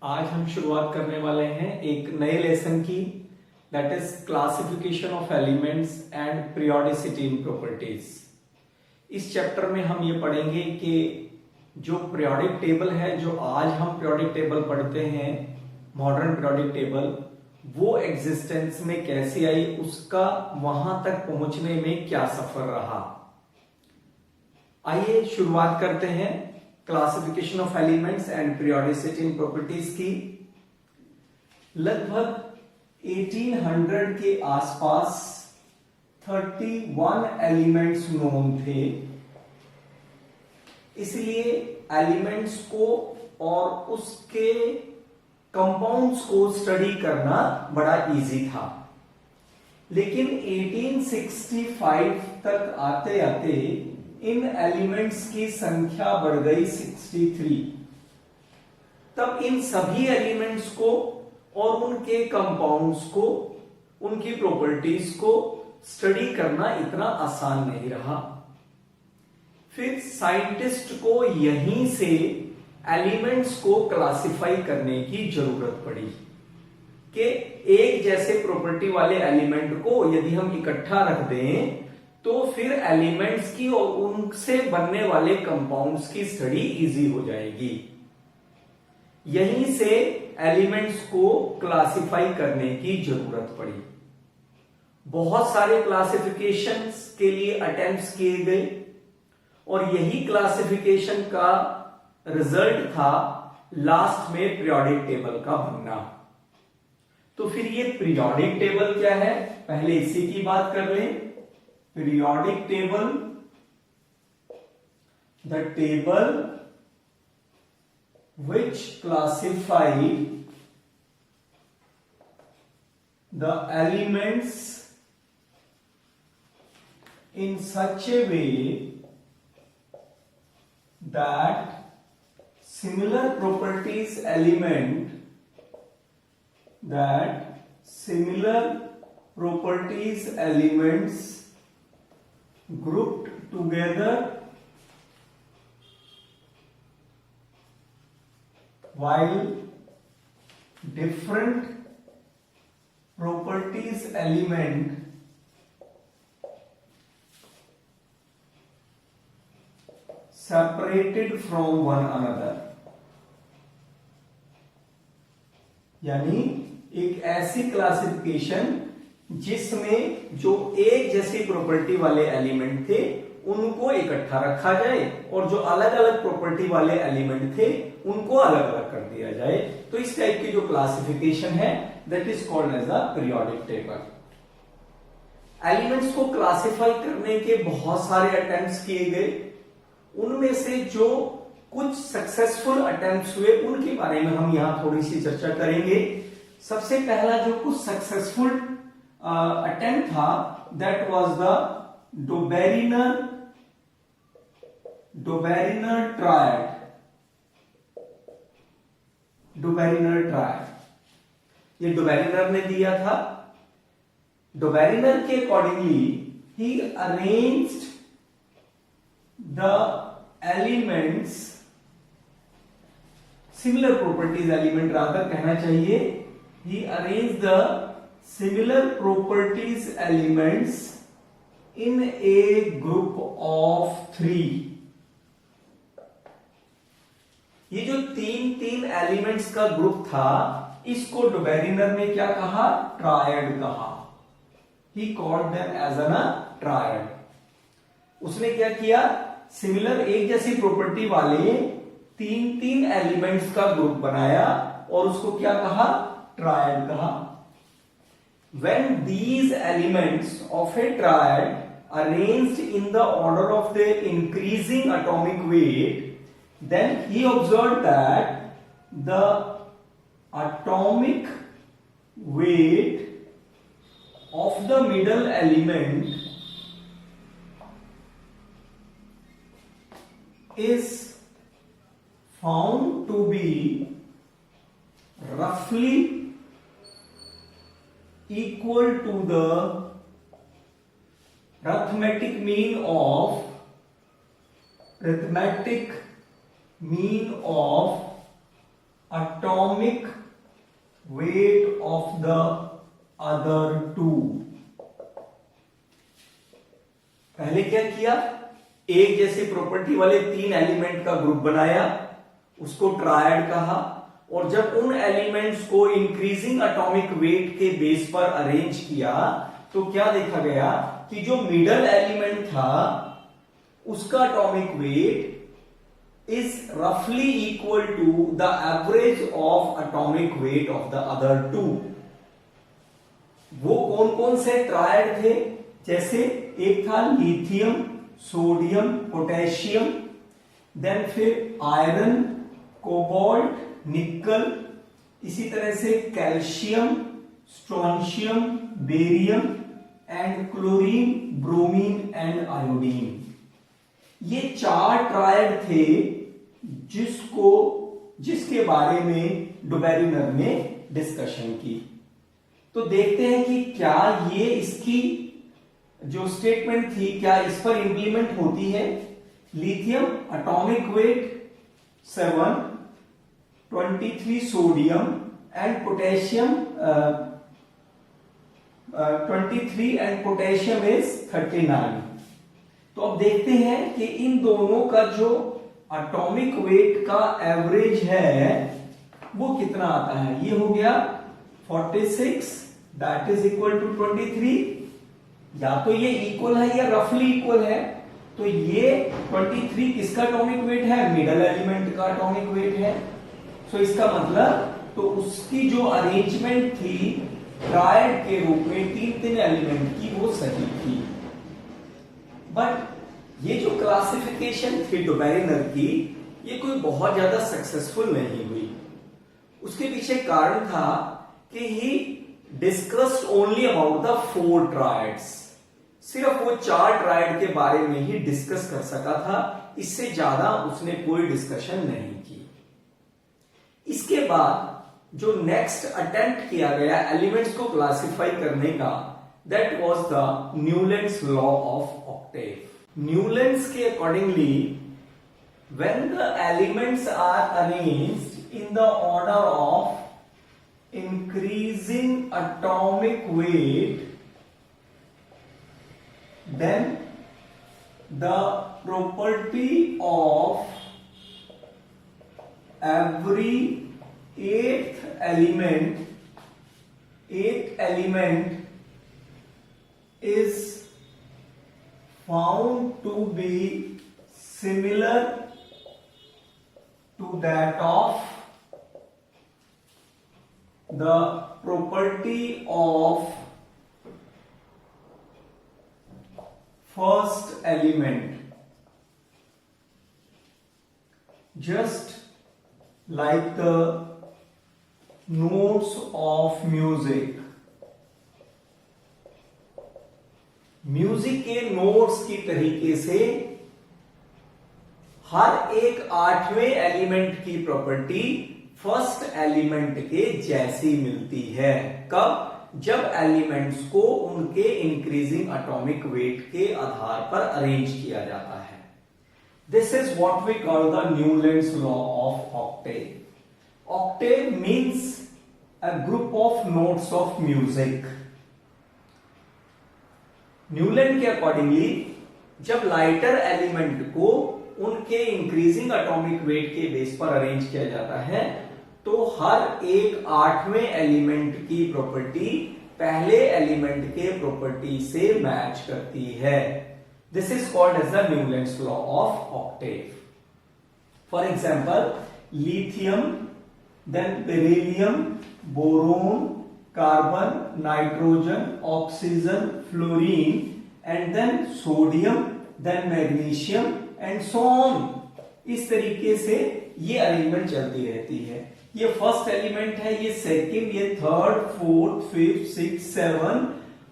आज हम शुरुआत करने वाले हैं एक नए लेसन की, that is classification of elements and periodicity in properties. इस चैप्टर में हम ये पढ़ेंगे कि जो पीरियोडिक टेबल है, जो आज हम पीरियोडिक टेबल पढ़ते हैं, मॉडर्न पीरियोडिक टेबल, वो एग्जिस्टेंस में कैसे आई, उसका वहां तक पहुंचने में क्या सफर रहा। आइए शुरुआत करते हैं classification of elements and periodicity in properties की। लगभग 1800 के आसपास 31 एलिमेंट्स नोन थे, इसलिए एलिमेंट्स को और उसके कंपाउंड्स को स्टडी करना बड़ा इजी था। लेकिन 1865 तक आते आते इन एलिमेंट्स की संख्या बढ़ गई 63। तब इन सभी एलिमेंट्स को और उनके कंपाउंड्स को, उनकी प्रॉपर्टीज को स्टडी करना इतना आसान नहीं रहा। फिर साइंटिस्ट को यहीं से एलिमेंट्स को क्लासिफाई करने की जरूरत पड़ी कि एक जैसे प्रॉपर्टी वाले एलिमेंट को यदि हम इकट्ठा रख दें तो फिर एलिमेंट्स की और उनसे बनने वाले कंपाउंड्स की स्टडी इजी हो जाएगी। यहीं से एलिमेंट्स को क्लासिफाई करने की जरूरत पड़ी। बहुत सारे क्लासिफिकेशंस के लिए अटेम्प्ट्स किए गए और यही क्लासिफिकेशन का रिजल्ट था लास्ट में पीरियोडिक टेबल का बनना। तो फिर ये पीरियोडिक टेबल क्या है, पहले इसी की बात कर लें। Periodic table, the table which classified the elements in such a way that similar properties elements grouped together while different properties element separated from one another। यानी एक ऐसी क्लासिफिकेशन जिसमें जो एक जैसी प्रॉपर्टी वाले एलिमेंट थे उनको इकट्ठा रखा जाए और जो अलग अलग प्रॉपर्टी वाले एलिमेंट थे उनको अलग अलग कर दिया जाए। तो इस टाइप की जो क्लासिफिकेशन है that is called as the periodic table. Elements को क्लासिफाई करने के बहुत सारे अटेम्प्ट्स किए गए, उनमें से जो कुछ सक्सेसफुल अटेम्प्ट्स हुए उनके बारे में हम यहां थोड़ी सी चर्चा करेंगे। सबसे पहला जो कुछ सक्सेसफुल attempt था that was the Dobereiner triad। ये डोबेरिनर ने दिया था। डोबेरिनर के accordingly he arranged the elements, similar properties element rather कहना चाहिए, he arranged the similar properties elements in a group of 3। ये जो तीन एलिमेंट्स का ग्रुप था इसको डोबेरिनर ने क्या कहा, ट्रायड कहा। He called them as a triad। उसने क्या किया, सिमिलर एक जैसी प्रॉपर्टी वाले तीन एलिमेंट्स का ग्रुप बनाया और उसको क्या कहा, ट्रायड कहा। When these elements of a triad arranged in the order of their increasing atomic weight, then he observed that the atomic weight of the middle element is found to be roughly equal to the arithmetic mean of atomic weight of the other two। पहले क्या किया, एक जैसी property वाले 3 element का group बनाया, उसको triad कहा, और जब उन एलिमेंट्स को इंक्रीजिंग एटॉमिक वेट के बेस पर अरेंज किया तो क्या देखा गया कि जो मिडल एलिमेंट था उसका एटॉमिक वेट इज रफली equal to the average of atomic weight of the other two. वो कौन कौन से ट्रायड थे, जैसे एक था लिथियम, सोडियम, पोटेशियम, देन फिर आयरन, कोबाल्ट, निकल, इसी तरह से calcium, strontium, barium and chlorine, bromine and iodine. ये 4 ट्रायड थे जिसके बारे में डुबेरिनर ने डिस्कशन की। तो देखते हैं कि क्या ये इसकी जो स्टेटमेंट थी क्या इस पर इंप्लीमेंट होती है। Lithium atomic weight 7, 23 sodium and potassium 23 and potassium is 39। तो अब देखते हैं कि इन दोनों का जो एटॉमिक वेट का एवरेज है वो कितना आता है। ये हो गया 46 दैट इज इक्वल टू 23। या तो ये इक्वल है या रफली इक्वल है। तो ये 23 किसका एटॉमिक वेट है, मिडल एलिमेंट का एटॉमिक वेट है। सो इसका मतलब तो उसकी जो अरेंजमेंट थी ट्रायड के रूप में 3 एलिमेंट की वो सही थी। बट ये जो क्लासिफिकेशन थी डुबेरिनर की ये कोई बहुत ज्यादा सक्सेसफुल नहीं हुई। उसके पीछे कारण था कि ही discussed only about the 4 triads. सिर्फ वो 4 ट्रायड के बारे में ही डिस्कस कर सका था, इससे ज्यादा उसने कोई डिस्कशन नहीं की। इसके बाद जो नेक्स्ट अटेम्प्ट किया गया एलिमेंट्स को क्लासिफाई करने का that was the Newlands law of octave. Newlands के accordingly when the elements are arranged in the order of increasing atomic weight, then the property of every eighth element is found to be similar to that of the property of first element, just like the notes of music। Music के notes की तरीके से हर एक 8वें element की property first element के जैसी मिलती है। कब? जब एलिमेंट्स को उनके इंक्रीजिंग एटॉमिक वेट के आधार पर अरेंज किया जाता है। This is what we call the Newlands law of octave. Octave means a group of notes of music. Newland के अकॉर्डिंगली जब लाइटर एलिमेंट को उनके इंक्रीजिंग एटॉमिक वेट के बेस पर अरेंज किया जाता है तो हर एक 8वें एलिमेंट की प्रॉपर्टी पहले एलिमेंट के प्रॉपर्टी से मैच करती है। This is called as the Newlands law of octave. For example lithium, then beryllium, boron, carbon, nitrogen, oxygen, fluorine and then sodium, then magnesium and so on. इस तरीके से ये arrangement चलती रहती है। ये फर्स्ट एलिमेंट है, ये सेकंड, ये थर्ड, फोर्थ, फिफ्थ, सिक्स, 7।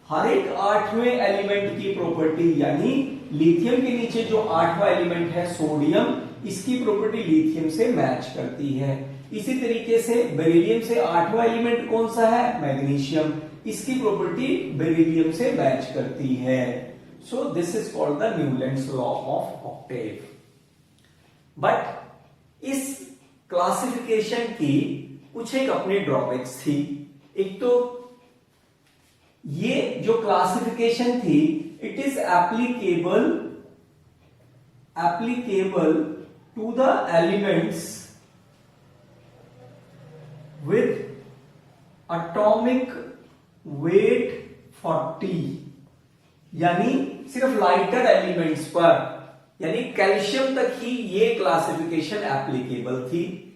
हर एक 8वें एलिमेंट की प्रॉपर्टी यानी लिथियम के नीचे जो 8वां एलिमेंट है सोडियम, इसकी प्रॉपर्टी लिथियम से मैच करती है। इसी तरीके से बेरिलियम से 8वां एलिमेंट कौन सा है, मैग्नीशियम, इसकी प्रॉपर्टी बेरिलियम से मैच करती है। So this is called the Newlands law of Octave. But इस क्लासिफिकेशन की कुछ एक अपनी ड्रॉबैक्स थी। एक तो ये जो क्लासिफिकेशन थी, it is applicable to the elements with atomic weight 40, यानी सिर्फ लाइटर एलिमेंट्स पर, यानी कैल्शियम तक ही ये क्लासिफिकेशन एप्लीकेबल थी।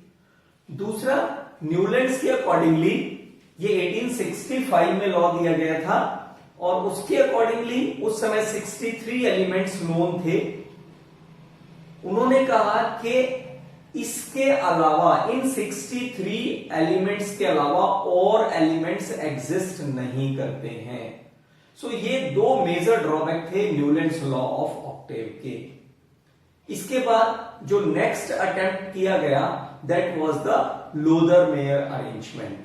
दूसरा, न्यूलैंड्स के अकॉर्डिंगली ये 1865 में लॉ दिया गया था और उसके अकॉर्डिंगली उस समय 63 एलिमेंट्स नोन थे। उन्होंने कहा कि इसके अलावा, इन 63 एलिमेंट्स के अलावा और एलिमेंट्स एग्जिस्ट नहीं करते हैं। सो ये दो मेजर ड्रॉबैक थे न्यूलैंड्स लॉ ऑफ ऑक्टेव के। इसके बाद जो नेक्स्ट अटेम्प्ट किया गया, that was the Lothar Meyer arrangement.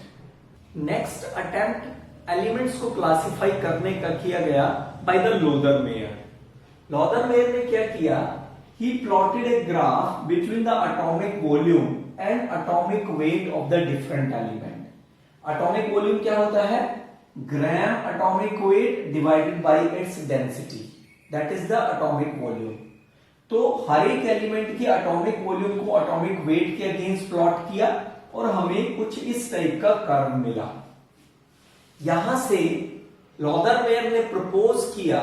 Next attempt elements को क्लासिफाई करने का किया गया बाय द लोदर-मेयर। लोदर-मेयर ने क्या किया, he plotted a graph between the atomic volume and atomic weight of the different element. Atomic volume क्या होता है, ग्राम atomic weight divided by its density, that is the atomic volume। तो हर एक element की एटॉमिक वॉल्यूम को atomic weight के against plot किया और हमें कुछ इस टाइप का कर्व मिला। यहां से लोदर-मेयर ने प्रपोज किया,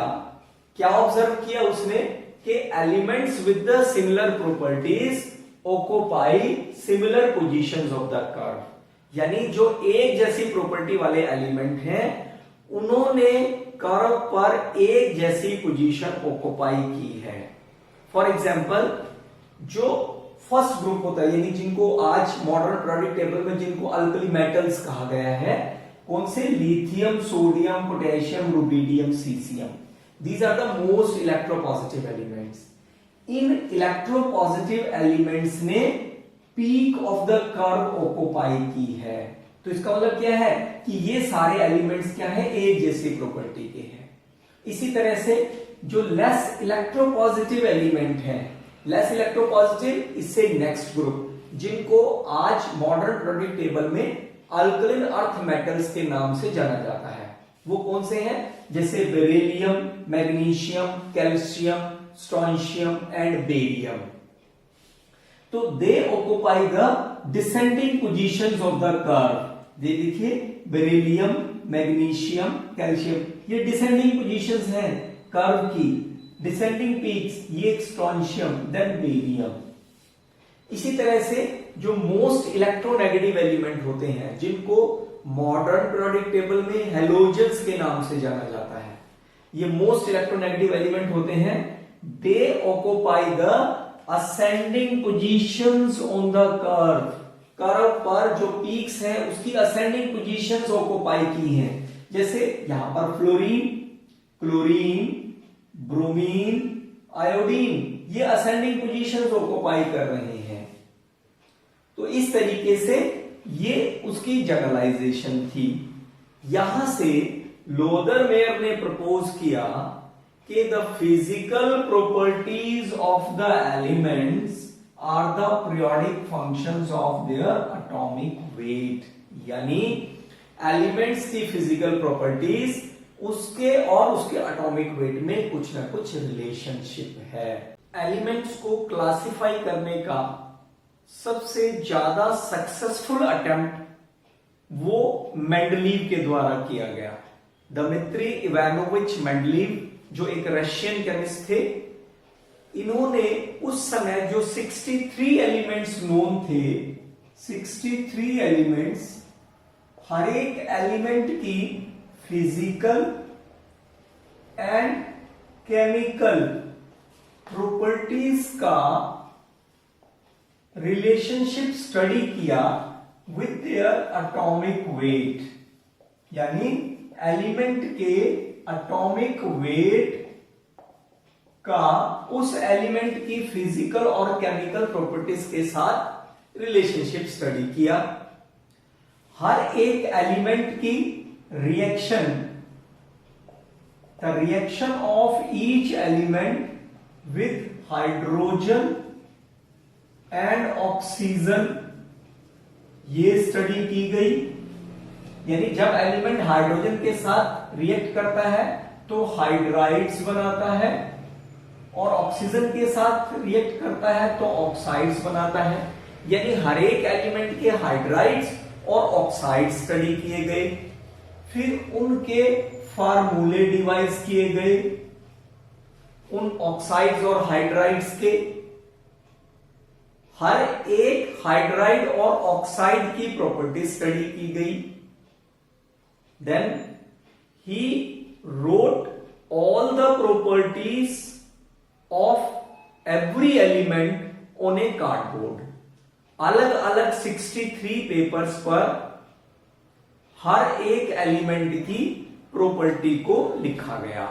क्या ऑब्जर्व किया उसने, कि elements with the similar properties occupy similar positions of the curve, यानी जो एक जैसी प्रॉपर्टी वाले एलिमेंट हैं उन्होंने कर्व पर एक जैसी पोजीशन ऑक्यूपाई की है। फॉर एग्जाम्पल, जो फर्स्ट ग्रुप होता है, यानी जिनको आज मॉडर्न पीरियोडिक टेबल में जिनको अल्कली मेटल्स कहा गया है, कौन से, lithium, sodium, potassium, rubidium, caesium. These are the most electropositive elements. इन इलेक्ट्रोपॉजिटिव एलिमेंट्स ने peak of the curve occupy की है। तो इसका मतलब क्या है कि ये सारे एलिमेंट्स क्या है, एक जैसी प्रॉपर्टी के हैं। इसी तरह से जो लेस इलेक्ट्रोपॉजिटिव एलिमेंट है, लेस इलेक्ट्रोपॉजिटिव, इससे नेक्स्ट ग्रुप, जिनको आज मॉडर्न पीरियोडिक टेबल में अल्कलिन अर्थ मेटल्स के नाम से जाना जाता है, वो कौन से हैं, जैसे beryllium, magnesium, calcium, strontium and barium. तो they occupy the descending positions of the curve. ये देखिए, बेरिलियम, मैग्नीशियम, कैल्शियम, ये डिसेंडिंग पोजीशंस हैं कर्व की, डिसेंडिंग पीक्स, ये स्ट्रोंशियम, देन बेरियम। इसी तरह से जो मोस्ट इलेक्ट्रोनेगेटिव एलिमेंट होते हैं, जिनको मॉडर्न पीरियोडिक टेबल में हैलोजेंस के नाम से जाना जाता है, ये मोस्ट इलेक्ट्रोनेगेटिव एलिमेंट होते हैं, दे occupy the ascending positions on the curve. Curve पर जो पीक्स हैं उसकी असेंडिंग पोजीशंस ऑक्यूपाई की हैं। जैसे यहां पर फ्लोरीन, क्लोरीन, ब्रोमीन, आयोडीन, ये असेंडिंग पोजीशंस ऑक्यूपाई कर रहे हैं। तो इस तरीके से ये उसकी जनरलाइजेशन थी। यहां से लोदर-मेयर ने प्रपोज किया कि the physical properties of the elements are the periodic functions of their atomic weight, यानी एलिमेंट्स की फिजिकल प्रॉपर्टीज उसके और उसके एटॉमिक वेट में कुछ ना कुछ रिलेशनशिप है। एलिमेंट्स को क्लासिफाई करने का सबसे ज्यादा सक्सेसफुल अटेम्प्ट वो मेंडलीव के द्वारा किया गया। दमित्री इवानोविच मेंडलीव, जो एक रशियन केमिस्ट थे, इन्होंने उस समय जो 63 एलिमेंट्स नोन थे, 63 एलिमेंट्स, हर एक एलिमेंट की फिजिकल एंड केमिकल प्रॉपर्टीज का रिलेशनशिप स्टडी किया विद देयर एटॉमिक वेट, यानी एलिमेंट के एटॉमिक वेट का उस एलिमेंट की फिजिकल और केमिकल प्रॉपर्टीज के साथ रिलेशनशिप स्टडी किया। हर एक एलिमेंट की reaction, the reaction of each element with hydrogen and oxygen ये स्टडी की गई, यानी जब एलिमेंट हाइड्रोजन के साथ रिएक्ट करता है तो हाइड्राइड्स बनाता है, और ऑक्सीजन के साथ रिएक्ट करता है तो ऑक्साइड्स बनाता है। यानी हर एक एलिमेंट के हाइड्राइड्स और ऑक्साइड्स स्टडी किए गए, फिर उनके फार्मूले डिवाइस किए गए, उन ऑक्साइड्स और हाइड्राइड्स के। हर एक हाइड्राइड और ऑक्साइड की प्रॉपर्टी स्टडी की गई। Then he wrote all the properties of every element on a cardboard। अलग अलग 63 पेपर्स पर हर एक एलिमेंट की प्रॉपर्टी को लिखा गया।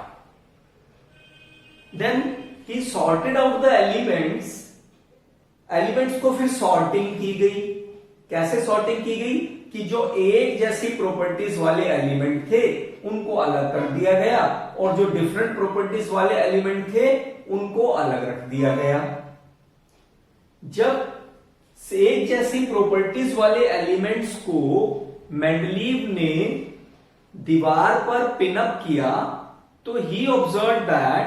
Then he sorted out the elements. Elements को फिर सॉर्टिंग की गई। कैसे सॉर्टिंग की गई कि जो एक जैसी प्रॉपर्टीज वाले एलिमेंट थे उनको अलग कर दिया गया, और जो डिफरेंट प्रॉपर्टीज वाले एलिमेंट थे उनको अलग रख दिया गया। जब एक जैसी प्रॉपर्टीज वाले एलिमेंट्स को मेंडलीव ने दीवार पर पिनअप किया तो ही ऑब्जर्व दैट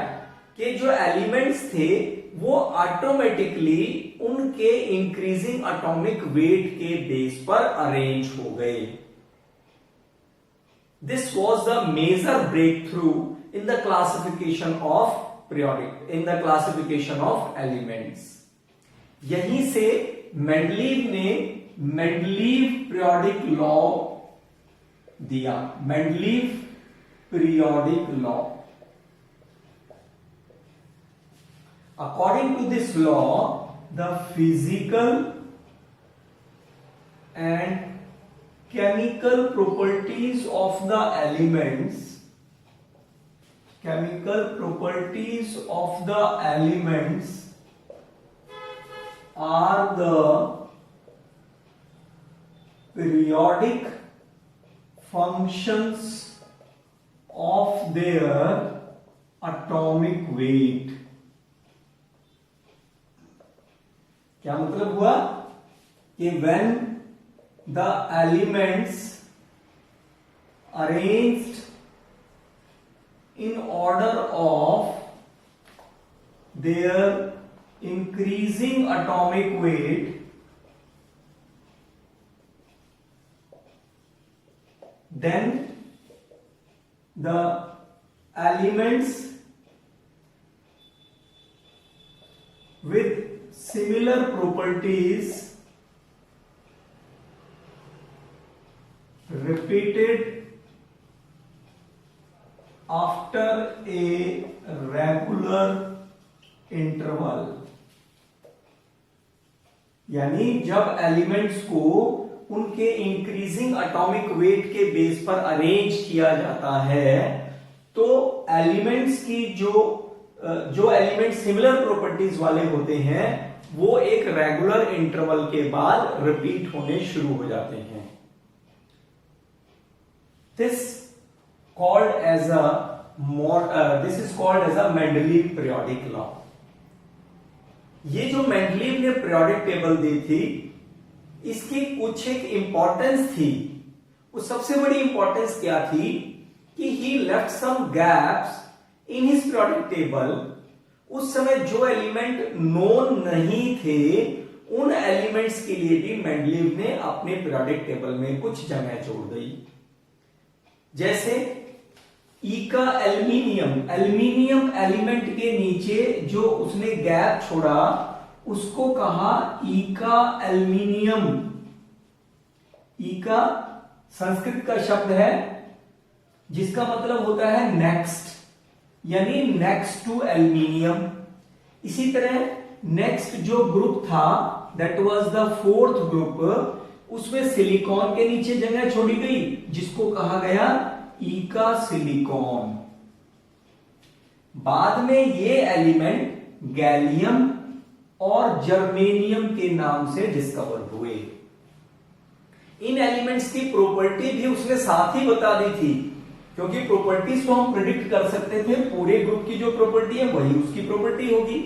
कि जो एलिमेंट्स थे वो ऑटोमेटिकली उनके इंक्रीजिंग एटॉमिक वेट के बेस पर अरेंज हो गए। This was the major breakthrough in the classification of elements. यहीं से मेंडलीव ने मेंडलीव पीरियोडिक लॉ दिया। Mendeleev periodic law. According to this law, the physical and chemical properties of the elements are the periodic functions of their atomic weight। क्या मतलब हुआ कि when the elements arranged in order of their increasing atomic weight, then the elements with similar properties repeated after a regular interval। यानी जब elements को उनके increasing atomic weight के base पर अरेंज किया जाता है तो एलिमेंट्स की जो एलिमेंट सिमिलर प्रॉपर्टीज वाले होते हैं वो एक रेगुलर इंटरवल के बाद रिपीट होने शुरू हो जाते हैं। This is called as a Mendeleev periodic law. ये जो मेंडलीव ने पीरियोडिक टेबल दी थी इसकी कुछ एक इंपॉर्टेंस थी। वो सबसे बड़ी इंपॉर्टेंस क्या थी कि he left some gaps in his periodic table. उस समय जो एलिमेंट नोन नहीं थे उन एलिमेंट्स के लिए भी मेंडलीव ने अपने पीरियोडिक टेबल में कुछ जगह जोड़ दी। जैसे ई का एल्यूमिनियम एलिमेंट के नीचे जो उसने गैप छोड़ा उसको कहा ई का एल्यूमिनियम। ई का संस्कृत का शब्द है जिसका मतलब होता है नेक्स्ट, यानी नेक्स्ट टू एल्यूमिनियम। इसी तरह नेक्स्ट जो ग्रुप था that was the fourth group, उसमें सिलिकॉन के नीचे जगह छोड़ी गई जिसको कहा गया ई का सिलिकॉन। बाद में ये एलिमेंट गैलियम और जर्मेनियम के नाम से डिस्कवर हुए। इन एलिमेंट्स की प्रॉपर्टी भी उसने साथ ही बता दी थी क्योंकि प्रॉपर्टीज को हम प्रिडिक्ट कर सकते थे, पूरे ग्रुप की जो प्रॉपर्टी है वही उसकी प्रॉपर्टी होगी।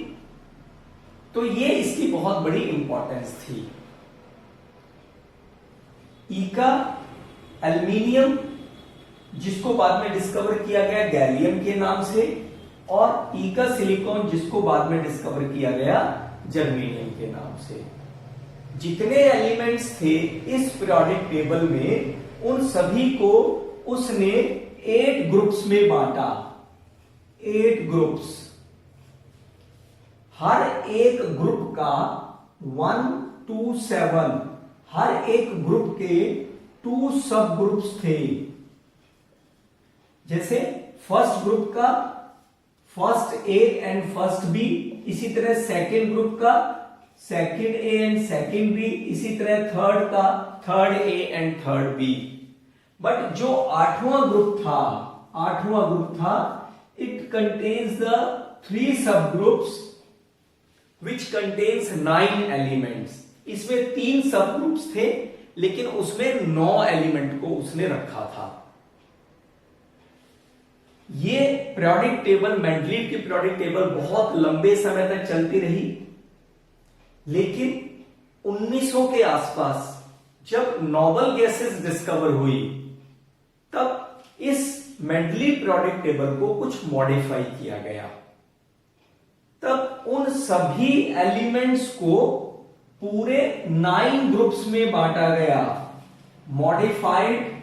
तो ये इसकी बहुत बड़ी इंपॉर्टेंस थी। ई का एल्युमिनियम, जिसको बाद में डिस्कवर किया गया गैलियम के नाम से, और ई का सिलिकॉन, जिसको बाद में डिस्कवर किया गया जर्मेनियम के नाम से। जितने एलिमेंट्स थे इस पीरियोडिक टेबल में, उन सभी को उसने 8 ग्रुप्स में बांटा। 8 ग्रुप्स, हर एक ग्रुप का 1 to 7, हर एक ग्रुप के 2 सब ग्रुप्स थे। जैसे फर्स्ट ग्रुप का first A and first B, इसी तरह सेकेंड ग्रुप का second A and second B, इसी तरह थर्ड का third A and third B. But जो 8वां ग्रुप था, it contains the 3 sub groups which contains 9 elements. इसमें 3 सब ग्रुप्स थे, लेकिन उसमें 9 एलिमेंट को उसने रखा था। ये पीरियोडिक टेबल, मेंडलीव की पीरियोडिक टेबल बहुत लंबे समय तक चलती रही, लेकिन 1900 के आसपास जब नोबल गैसेस डिस्कवर हुई, तब इस मेंडलीव पीरियोडिक टेबल को कुछ मॉडिफाई किया गया। तब उन सभी एलिमेंट्स को पूरे 9 ग्रुप्स में बांटा गया। मॉडिफाइड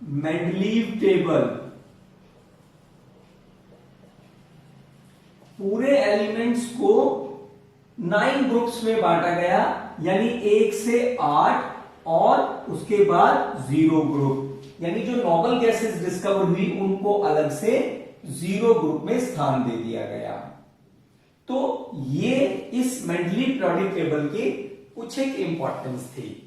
मेंडलीव टेबल, पूरे एलिमेंट्स को 9 ग्रुप्स में बांटा गया, यानी 1 से 8 और उसके बाद 0 ग्रुप, यानी जो नोबल गैसेस डिस्कवर हुई उनको अलग से 0 ग्रुप में स्थान दे दिया गया। तो ये इस मेंडलीव पीरियोडिक टेबल की कुछ एक इंपॉर्टेंस थी।